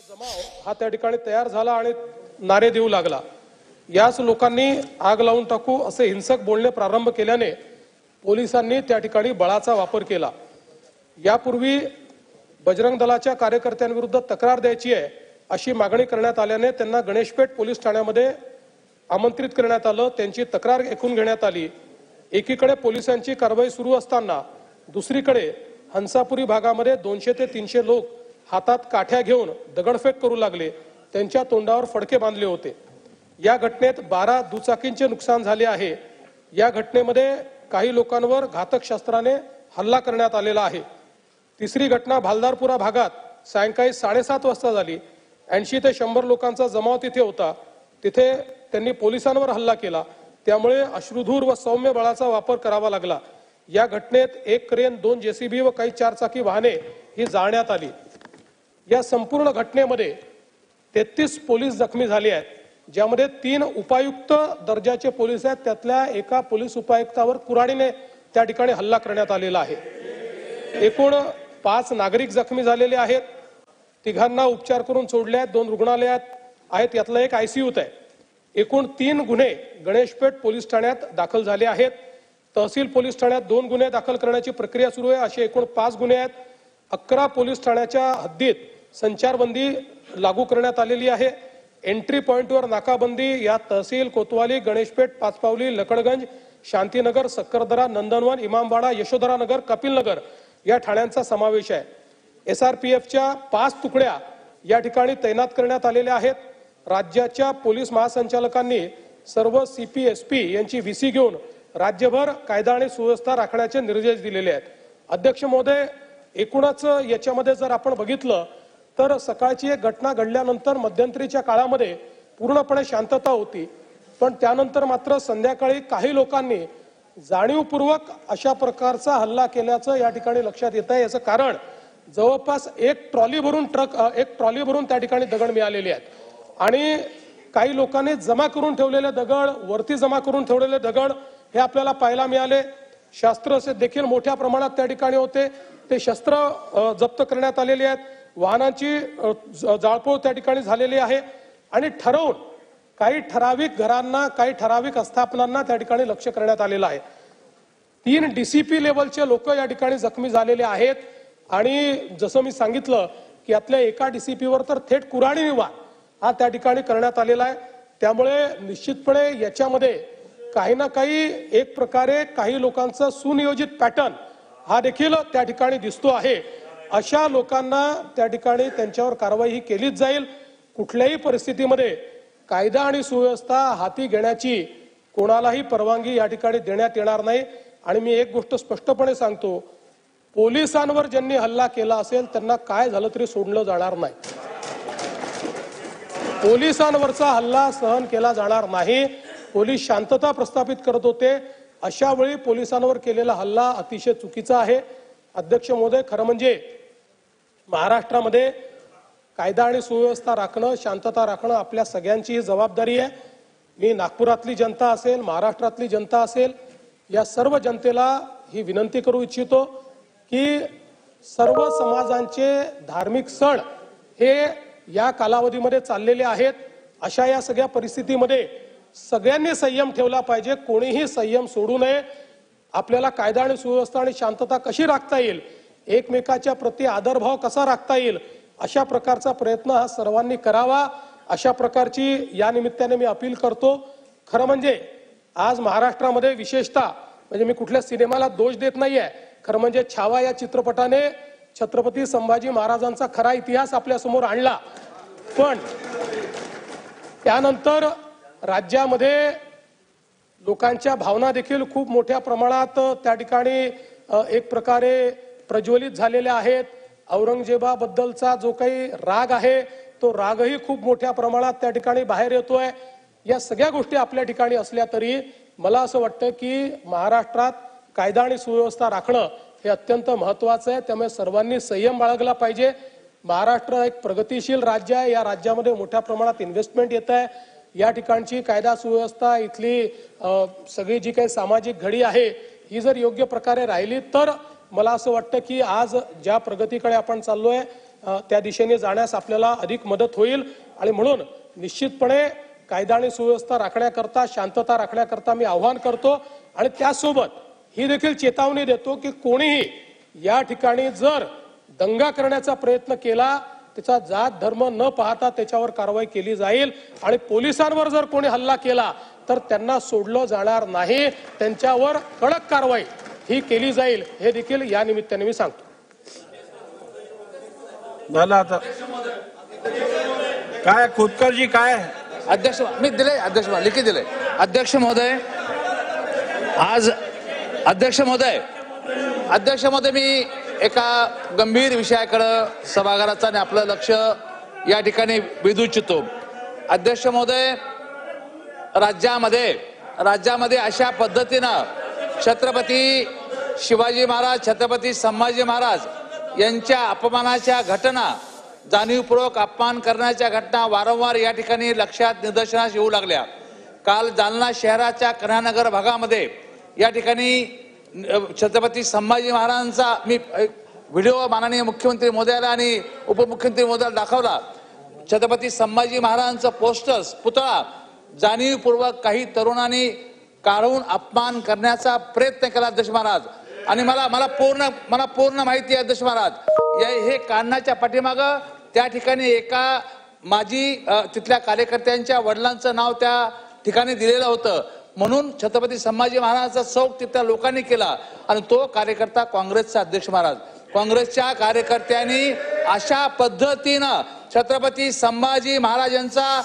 जमाव हा त्या ठिकाणी तयार झाला आणि नारे देऊ लागला। याच लोकांनी आग लावून टाकू असे हिंसक बोलणे प्रारंभ केल्याने पोलिसांनी त्या ठिकाणी बळाचा वापर केला। यापूर्वी बजरंग दलाच्या कार्यकर्त्यांविरुद्ध तक्रार द्यायची आहे अशी मागणी करण्यात आल्याने त्यांना गणेशपेठ पोलीस ठाण्यामध्ये आमंत्रित करण्यात आलं। त्यांची तक्रार ऐकून घेण्यात आली। एकीकडे पोलिसांची कारवाई सुरू असताना दुसरीकडे हंसापुरी भागामध्ये 200 ते 300 लोक हातात काठ्या घेऊन दगडफेक करू लागले। त्यांच्या तोंडावर फडके बांधले होते। या घटनेत 12 दुचाकींचे नुकसान झाले आहे। या घटनेमध्ये काही लोकांवर घातक शस्त्राने हल्ला करण्यात आलेला आहे। तिसरी घटना भालदारपुरा भागात सायंकाळी 7:30 वाजता झाली। 80 ते 100 लोकांचा जमाव तिथे होता। तिथे त्यांनी पोलिसांवर हल्ला केला। त्यामुळे अश्रुधूर व सौम्य बळाचा वापर करावा लागला। या घटनेत एक क्रेन, 2 जेसीबी व काही 4 चाकी वाहने ही जाळण्यात आली। या संपूर्ण घटनेमध्ये 33 पोलीस जखमी झाले आहेत, ज्यामध्ये 3 उपायुक्त दर्जाचे पोलीस आहेत। त्यातल्या एका पोलीस उपायुक्तावर कुऱ्हाडीने त्या ठिकाणी हल्ला करण्यात आलेला आहे। एकूण 5 नागरिक जखमी झालेले आहेत। तिघांना उपचार करून सोडले आहेत। 2 रुग्णालयात आहेत, यातला एक आयसीयूत आहे। एकूण 3 गुन्हे गणेशपेठ पोलीस ठाण्यात दाखल झाले आहेत। तहसील पोलीस ठाण्यात 2 गुन्हे दाखल करण्याची प्रक्रिया सुरू आहे। असे एकूण 5 गुन्हे आहेत। 11 पोलीस ठाण्याच्या हद्दीत संचारबंदी लागू करण्यात आलेली आहे। एंट्री पॉइंटवर नाकाबंदी या तहसील कोतवाली, गणेशपेठ, पाचपावली, लकडगंज, शांतीनगर, सक्करदरा, नंदनवन, इमामबाड़ा, यशोधरानगर, कपिलनगर या ठाण्यांचा समावेश आहे। एसआरपीएफच्या 5 तुकड्या या ठिकाणी तैनात करण्यात आलेल्या आहेत। राज्याच्या पोलीस महासंचालकांनी सर्व सीपीएसपी यांची व्हीसी घेऊन राज्यभर कायदा आणि सुव्यवस्था राखण्याचे निर्देश दिलेले आहेत। अध्यक्ष महोदय, एकूणच याच्यामध्ये जर आपण बघितलं तर सकाळची एक घटना घडल्यानंतर मध्यंतरीच्या काळामध्ये पूर्णपणे शांतता होती, पण त्यानंतर मात्र संध्याकाळी काही लोकांनी जाणीवपूर्वक अशा प्रकारचा हल्ला केल्याचं या ठिकाणी लक्षात येत आहे। याचं कारण जवळपास एक ट्रॉली भरून त्या ठिकाणी दगड मिळालेले आहेत आणि काही लोकांनी जमा करून ठेवलेले दगड, वरती जमा करून ठेवलेले दगड हे आपल्याला पाहायला मिळाले। शस्त्र देखील मोठ्या प्रमाणात त्या ठिकाणी होते। ते शस्त्र जप्त करण्यात आलेले आहेत। वाहनांची जाळपोळ त्या ठिकाणी झालेली आहे आणि ठरवून काही ठराविक घरांना, काही ठराविक आस्थापनांना त्या ठिकाणी लक्ष्य करण्यात आलेलं आहे। 3 डीसीपी लेवलचे लोक या ठिकाणी जखमी झालेले आहेत आणि जसं मी सांगितलं की यातल्या एका डीसीपीवर तर थेट कुऱ्हाडीने वार हा त्या ठिकाणी करण्यात आलेला आहे। त्यामुळे निश्चितपणे याच्यामध्ये काही ना काही एक प्रकारे काही लोकांचा सुनियोजित पॅटर्न हा देखील त्या ठिकाणी दिसतो आहे। अशा लोकांना त्या ठिकाणी त्यांच्यावर कारवाई ही केलीच जाईल। कुठल्याही परिस्थितीमध्ये कायदा आणि सुव्यवस्था हाती घेण्याची कोणालाही परवानगी या ठिकाणी देण्यात येणार नाही। आणि मी एक गोष्ट स्पष्टपणे सांगतो, पोलिसांवर ज्यांनी हल्ला केला असेल त्यांना काय झालं तरी सोडलं जाणार नाही। पोलिसांवरचा हल्ला सहन केला जाणार नाही। पोलीस शांतता प्रस्थापित करत होते, अशा वेळी पोलिसांवर केलेला हल्ला अतिशय चुकीचा आहे। अध्यक्ष महोदय, खरं म्हणजे महाराष्ट्रामध्ये कायदा आणि सुव्यवस्था राखणं, शांतता राखणं आपल्या सगळ्यांची जबाबदारी आहे। मी नागपुरातली जनता असेल, महाराष्ट्रातली जनता असेल, या सर्व जनतेला ही विनंती करू इच्छितो की सर्व समाजांचे धार्मिक सण हे या कालावधीमध्ये चाललेले आहेत। अशा या सगळ्या परिस्थितीमध्ये सगळ्यांनी संयम ठेवला पाहिजे। कोणीही संयम सोडू नये। आपल्याला कायदा आणि सुव्यवस्था आणि शांतता कशी राखता येईल, एकमेकाच्या प्रति आदरभाव कसा राखता येईल, अशा प्रकारचा प्रयत्न हा सर्वांनी करावा, अशा प्रकारची या निमित्ताने मी अपील करतो। खरं म्हणजे आज महाराष्ट्रामध्ये विशेषतः म्हणजे मी कुठल्या सिनेमाला दोष देत नाहीये, खरं म्हणजे छावा या चित्रपटाने छत्रपती संभाजी महाराजांचा खरा इतिहास आपल्या समोर आणला, पण त्यानंतर राज्यामध्ये लोकांच्या भावना देखील खूप मोठ्या प्रमाणात त्या ठिकाणी एक प्रकारे प्रज्वलित झालेल्या आहेत। औरंगजेबाबद्दलचा जो काही राग आहे तो रागही खूप मोठ्या प्रमाणात त्या ठिकाणी बाहेर येतोय। या सगळ्या गोष्टी आपल्या ठिकाणी असल्या तरी मला असं वाटतं की महाराष्ट्रात कायदा आणि सुव्यवस्था राखणं हे अत्यंत महत्त्वाचं आहे। त्यामुळे सर्वांनी संयम बाळगला पाहिजे। महाराष्ट्र एक प्रगतिशील राज्य आहे। या राज्यामध्ये मोठ्या प्रमाणात इन्व्हेस्टमेंट येत आहे। या ठिकाणची कायदा सुव्यवस्था, इथली सगळी जी काही सामाजिक घडी आहे ही जर योग्य प्रकारे राहिली तर मला असं वाटतं की आज ज्या प्रगतीकडे आपण चाललोय त्या दिशेने जाण्यास आपल्याला अधिक मदत होईल। आणि म्हणून निश्चितपणे कायदा आणि सुव्यवस्था राखण्याकरता, शांतता राखण्याकरता मी आवाहन करतो आणि त्यासोबत ही देखील चेतावणी देतो की कोणीही या ठिकाणी जर दंगा करण्याचा प्रयत्न केला, त्याचा जात धर्म न पाहता त्याच्यावर कारवाई केली जाईल आणि पोलिसांवर जर कोणी हल्ला केला तर त्यांना सोडलं जाणार नाही, त्यांच्यावर कडक कारवाई ही केली जाईल, हे देखील या निमित्ताने मी सांगतो। झालं आता काय खोतकरजी काय अध्यक्ष मी दिले, अध्यक्ष लिखित दिले। अध्यक्ष महोदय, आज अध्यक्ष महोदय मी एका गंभीर विषयाकडे सभागृहाचं आणि आपलं लक्ष या ठिकाणी वेधू इच्छितो। अध्यक्ष महोदय, राज्यामध्ये अशा पद्धतीनं छत्रपती शिवाजी महाराज, छत्रपती संभाजी महाराज यांच्या अपमानाच्या घटना, जाणीवपूर्वक अपमान करण्याच्या घटना वारंवार या ठिकाणी लक्षात निदर्शनास येऊ लागल्या। काल जालना शहराच्या कन्हानगर भागामध्ये या ठिकाणी छत्रपती संभाजी महाराजांचा मी व्हिडिओ माननीय मुख्यमंत्री महोदयाला आणि उपमुख्यमंत्री महोदयाला दाखवला। छत्रपती संभाजी महाराजांचं पोस्टर्स, पुतळा जाणीवपूर्वक काही तरुणांनी काढून अपमान करण्याचा प्रयत्न केला अध्यक्ष महाराज। आणि मला पूर्ण माहिती आहे अध्यक्ष महाराज, हे काढण्याच्या पाठीमागं त्या ठिकाणी एका माजी तिथल्या कार्यकर्त्यांच्या वडिलांचं नाव त्या ठिकाणी दिलेलं होतं, म्हणून छत्रपती संभाजी महाराजांचा चौक तिथल्या लोकांनी केला आणि तो कार्यकर्ता काँग्रेसचा अध्यक्ष महाराज। काँग्रेसच्या कार्यकर्त्यांनी अशा पद्धतीनं छत्रपती संभाजी महाराजांचा